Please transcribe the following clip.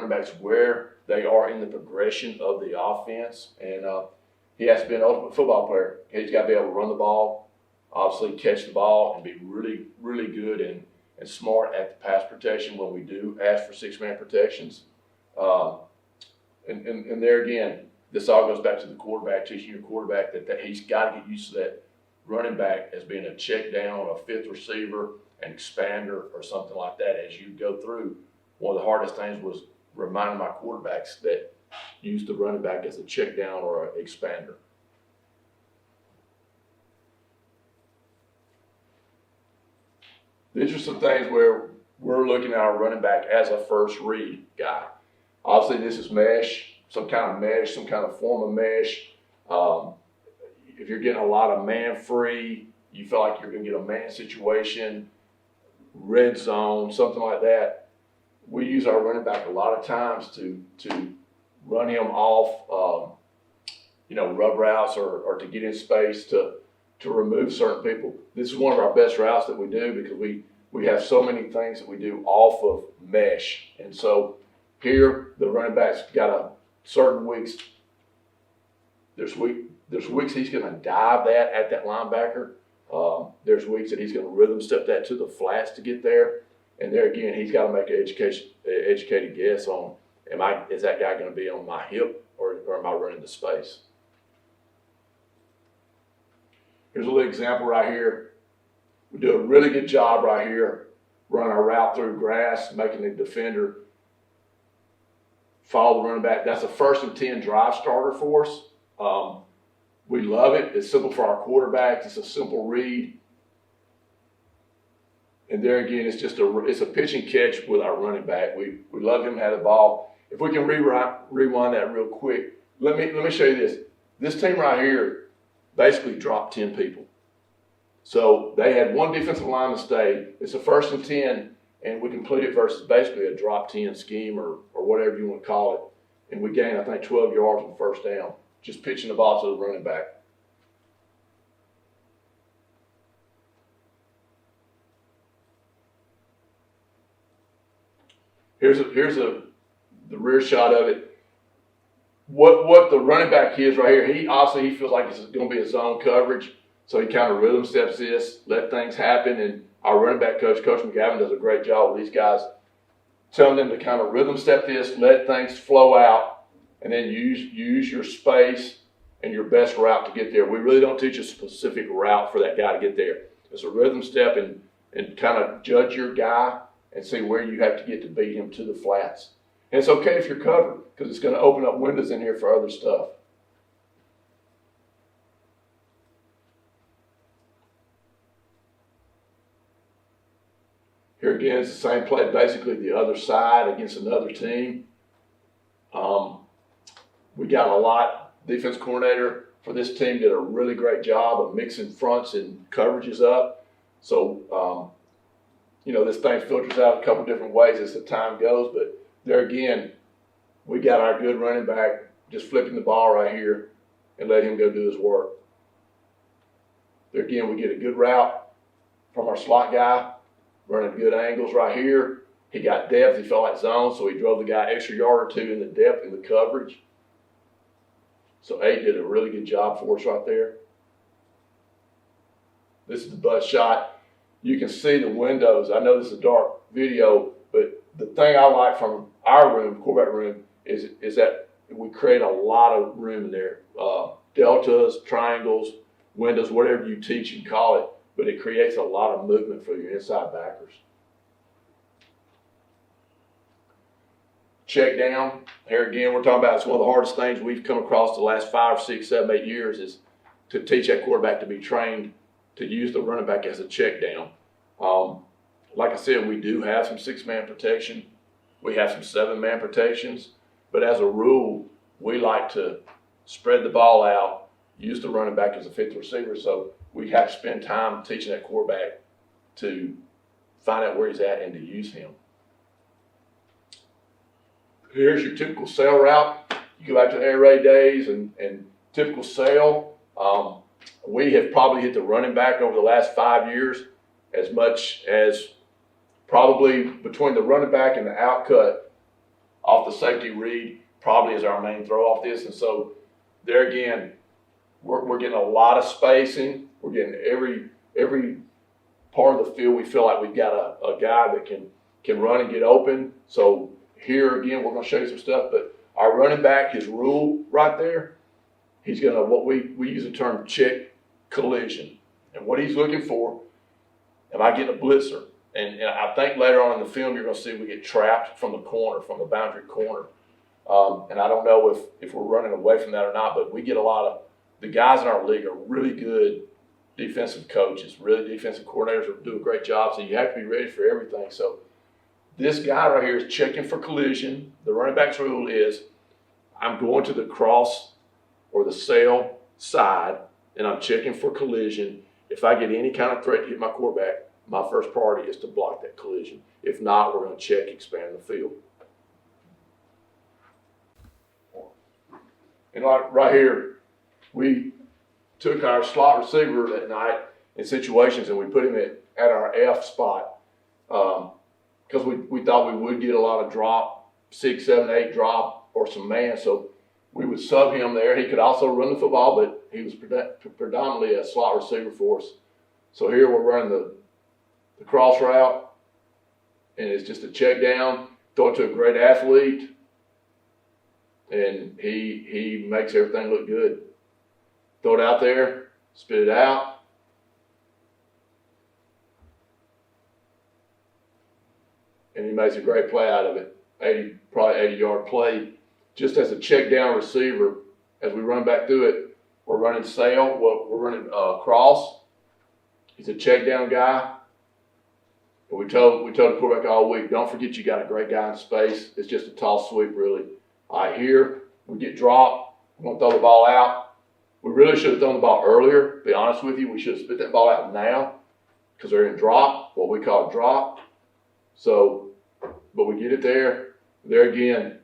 running backs where they are in the progression of the offense. And he has to be an ultimate football player. He's got to be able to run the ball, obviously catch the ball, and be really, really good and smart at the pass protection when we do ask for six-man protections. And there again, this all goes back to the quarterback, teaching your quarterback that he's got to get used to that running back as being a check down, a fifth receiver, an expander, or something like that as you go through. One of the hardest things was reminding my quarterbacks that use the running back as a check down or an expander. These are some things where we're looking at our running back as a first read guy. Obviously, this is mesh, some kind of mesh, some kind of form of mesh. If you're getting a lot of man free, you feel like you're going to get a man situation, red zone, something like that. We use our running back a lot of times to run him off, rub routes or to get in space to remove certain people. This is one of our best routes that we do because we have so many things that we do off of mesh. And so here, the running back's got a certain weeks. There's weeks he's going to dive that at that linebacker. There's weeks that he's going to rhythm step that to the flats to get there. And there again, he's got to make an educated guess on, is that guy going to be on my hip or am I running the space? Here's a little example right here. We do a really good job right here, running our route through grass, making the defender follow the running back. That's a 1st and 10 drive starter for us. We love it. It's simple for our quarterbacks. It's a simple read. And there again, it's a pitch and catch with our running back. We love him to have the ball. If we can rewind that real quick, let me show you this. This team right here basically dropped 10 people. So they had one defensive lineman stay. It's a 1st and 10, and we completed versus basically a drop 10 scheme or whatever you want to call it. And we gained, I think, 12 yards on first down, just pitching the ball to the running back. Here's the rear shot of it. What the running back is right here, he feels like it's going to be a zone coverage, so he kind of rhythm steps this, let things happen, and our running back coach, Coach McGavin, does a great job with these guys, telling them to kind of rhythm step this, let things flow out, and then use your space and your best route to get there. We really don't teach a specific route for that guy to get there. It's a rhythm step and kind of judge your guy and see where you have to get to beat him to the flats. And it's okay if you're covered because it's going to open up windows in here for other stuff. Here again, it's the same play, basically the other side against another team. We got a lot. Defense coordinator for this team did a really great job of mixing fronts and coverages up. So, this thing filters out a couple different ways as the time goes. But there again, we got our good running back just flipping the ball right here and let him go do his work. There again, we get a good route from our slot guy, running good angles right here. He got depth. He felt like zone, so he drove the guy extra yard or two in the depth and the coverage. So 8 did a really good job for us right there. This is the butt shot. You can see the windows. I know this is a dark video, but the thing I like from our room, quarterback room, is that we create a lot of room in there. Deltas, triangles, windows, whatever you teach and call it, but it creates a lot of movement for your inside backers. Check down. Here again, we're talking about it's one of the hardest things we've come across the last 5, 6, 7, 8 years is to teach that quarterback to be trained to use the running back as a check down. Like I said, we do have some 6-man protection. We have some 7-man protections. But as a rule, we like to spread the ball out, use the running back as a 5th receiver. So we have to spend time teaching that quarterback to find out where he's at and to use him. Here's your typical sail route. You go back to the air raid days and typical sail. We have probably hit the running back over the last 5 years as much as probably between the running back and the out cut. off the safety read probably is our main throw off this. And so there again, we're getting a lot of spacing. We're getting every part of the field. We feel like we've got a guy that can run and get open. So here again, we're going to show you some stuff. But our running back, his rule right there, he's going to, what we use the term check collision. And what he's looking for, am I getting a blitzer? And I think later on in the film, you're going to see we get trapped from the corner, from the boundary corner. And I don't know if we're running away from that or not, but we get a lot of, the guys in our league are really good defensive coaches, really defensive coordinators who do a great job. So you have to be ready for everything. So this guy right here is checking for collision. The running back's rule is I'm going to the cross or the sail side and I'm checking for collision. If I get any kind of threat to hit my quarterback, my first priority is to block that collision. If not, we're going to check, expand the field. And like right here, we took our slot receiver that night in situations and we put him at our F spot because we thought we would get a lot of drop, 6, 7, 8 drop or some man. So we would sub him there. He could also run the football, but he was predominantly a slot receiver for us. So here we're running the cross route, and it's just a check down, throw it to a great athlete, and he makes everything look good. Throw it out there, spit it out. And he makes a great play out of it. Probably 80-yard play. Just as a check down receiver, as we run back through it, we're running sail, we're running cross. He's a check down guy. And we told the quarterback all week, don't forget you got a great guy in space. It's just a toss sweep, really. All right, here we get dropped. We're going to throw the ball out. We really should have thrown the ball earlier, to be honest with you. We should have spit that ball out now because they're in drop, what we call drop. So, but we get it there. There again,